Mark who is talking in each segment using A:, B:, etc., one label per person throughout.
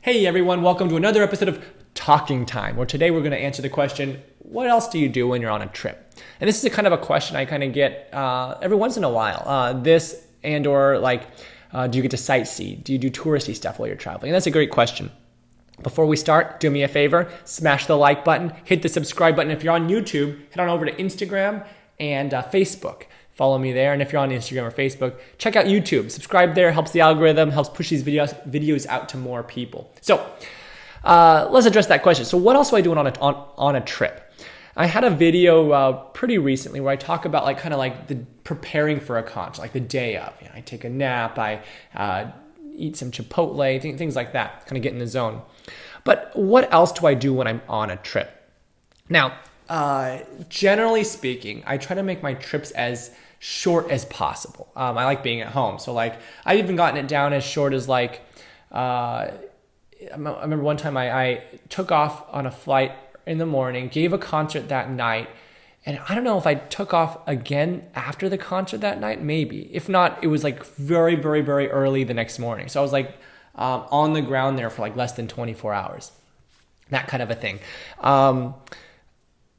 A: Hey everyone, welcome to another episode of Talking Time, where today we're going to answer the question, what else do you do when you're on a trip? And this is a kind of a question I kind of get every once in a while. Do you get to sightsee? Do you do touristy stuff while you're traveling? And that's a great question. Before we start, do me a favor, smash the like button, hit the subscribe button. If you're on YouTube, head on over to Instagram and Facebook. Follow me there. And if you're on Instagram or Facebook, check out YouTube. Subscribe there, helps the algorithm, helps push these videos out to more people. So let's address that question. So what else do I do on a trip? I had a video pretty recently where I talk about the preparing for a concert, like the day of. I take a nap, I eat some Chipotle, things like that, kind of get in the zone. But what else do I do when I'm on a trip? Now, generally speaking, I try to make my trips as short as possible. I like being at home. So I've even gotten it down as short as I remember one time I took off on a flight in the morning, gave a concert that night. And I don't know if I took off again after the concert that night, maybe. If not, it was very, very, very early the next morning. So I was on the ground there for less than 24 hours, that kind of a thing.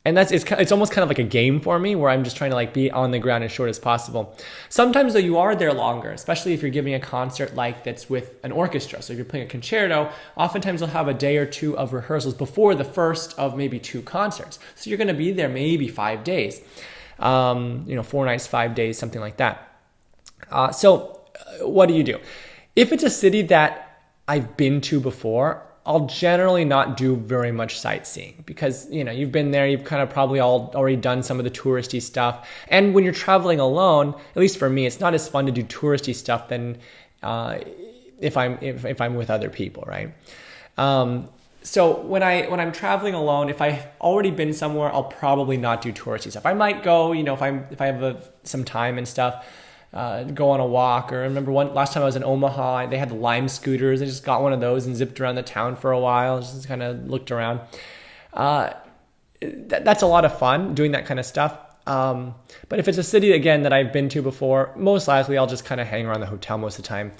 A: And it's almost kind of like a game for me where I'm just trying to be on the ground as short as possible. Sometimes though you are there longer, especially if you're giving a concert that's with an orchestra. So if you're playing a concerto, oftentimes you'll have a day or two of rehearsals before the first of maybe two concerts. So you're going to be there maybe 5 days, 4 nights, 5 days, something like that. So what do? If it's a city that I've been to before, I'll generally not do very much sightseeing because, you've been there, you've kind of probably already done some of the touristy stuff. And when you're traveling alone, at least for me, it's not as fun to do touristy stuff than if I'm with other people, right? So when I'm traveling alone, if I've already been somewhere, I'll probably not do touristy stuff. I might go, if I have some time and stuff, go on a walk. Or I remember last time I was in Omaha, they had the Lime scooters. I just got one of those and zipped around the town for a while, just kind of looked around. That's a lot of fun doing that kind of stuff. But if it's a city, again, that I've been to before, most likely I'll just kind of hang around the hotel most of the time,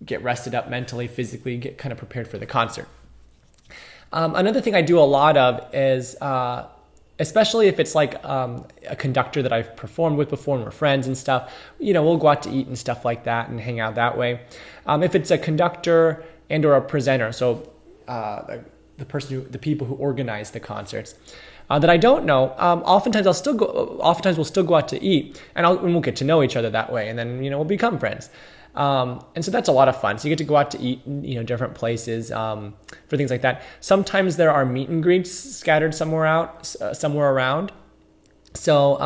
A: get rested up mentally, physically, get kind of prepared for the concert. Another thing I do a lot of is, especially if it's a conductor that I've performed with before and we're friends and stuff, we'll go out to eat and stuff like that and hang out that way. If it's a conductor and or a presenter, so the people who organize the concerts that I don't know, oftentimes we'll still go out to eat and we'll get to know each other that way, and then we'll become friends. And so that's a lot of fun. So you get to go out to eat, different places, for things like that. Sometimes there are meet and greets scattered somewhere around. So,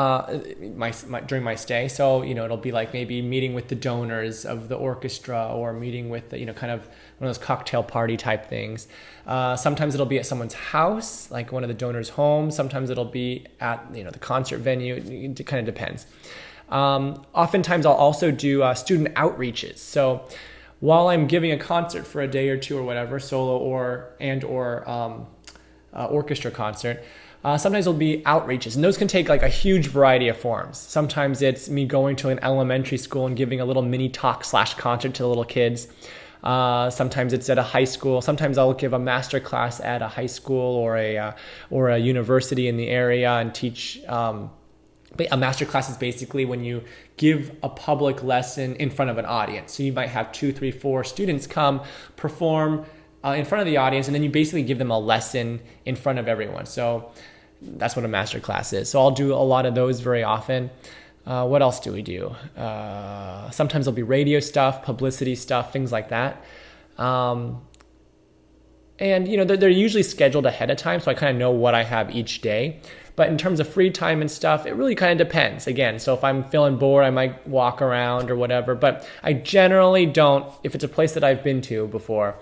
A: during my stay, so, it'll be maybe meeting with the donors of the orchestra or meeting with the, kind of one of those cocktail party type things. Sometimes it'll be at someone's house, like one of the donors' homes. Sometimes it'll be at, the concert venue. It kind of depends. Oftentimes I'll also do student outreaches. So while I'm giving a concert for a day or two or whatever, solo or orchestra concert, sometimes there'll be outreaches, and those can take a huge variety of forms. Sometimes it's me going to an elementary school and giving a little mini talk / concert to the little kids. Sometimes it's at a high school. Sometimes I'll give a master class at a high school or a university in the area and teach. A master class is basically when you give a public lesson in front of an audience. So you might have 2, 3, 4 students come perform in front of the audience, and then you basically give them a lesson in front of everyone. So that's what a master class is. So I'll do a lot of those very often. What else do we do? Sometimes there'll be radio stuff, publicity stuff, things like that. And they're usually scheduled ahead of time, so I kind of know what I have each day. But in terms of free time and stuff, it really kind of depends. Again, so if I'm feeling bored, I might walk around or whatever. But I generally don't, if it's a place that I've been to before,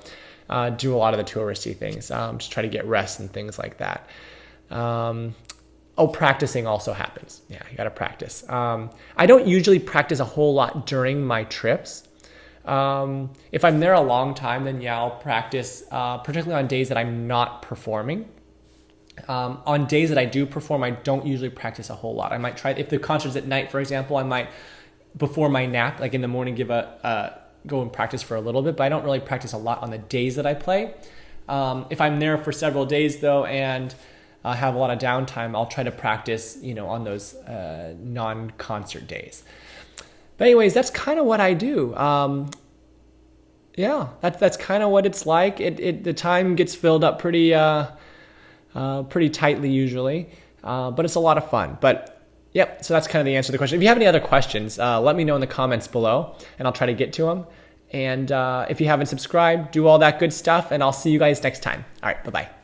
A: do a lot of the touristy things. Just try to get rest and things like that. Practicing also happens. Yeah, you got to practice. I don't usually practice a whole lot during my trips. If I'm there a long time, then I'll practice, particularly on days that I'm not performing. On days that I do perform, I don't usually practice a whole lot. I might try, if the concert's at night, for example, I might, before my nap, in the morning, give a go and practice for a little bit, but I don't really practice a lot on the days that I play. If I'm there for several days though, and I have a lot of downtime, I'll try to practice, on those non-concert days. But anyways, that's kind of what I do. That's kind of what it's like. The time gets filled up pretty tightly usually, but it's a lot of fun. But yep, so that's kind of the answer to the question. If you have any other questions, let me know in the comments below, and I'll try to get to them. And if you haven't subscribed, do all that good stuff, and I'll see you guys next time. All right, bye-bye.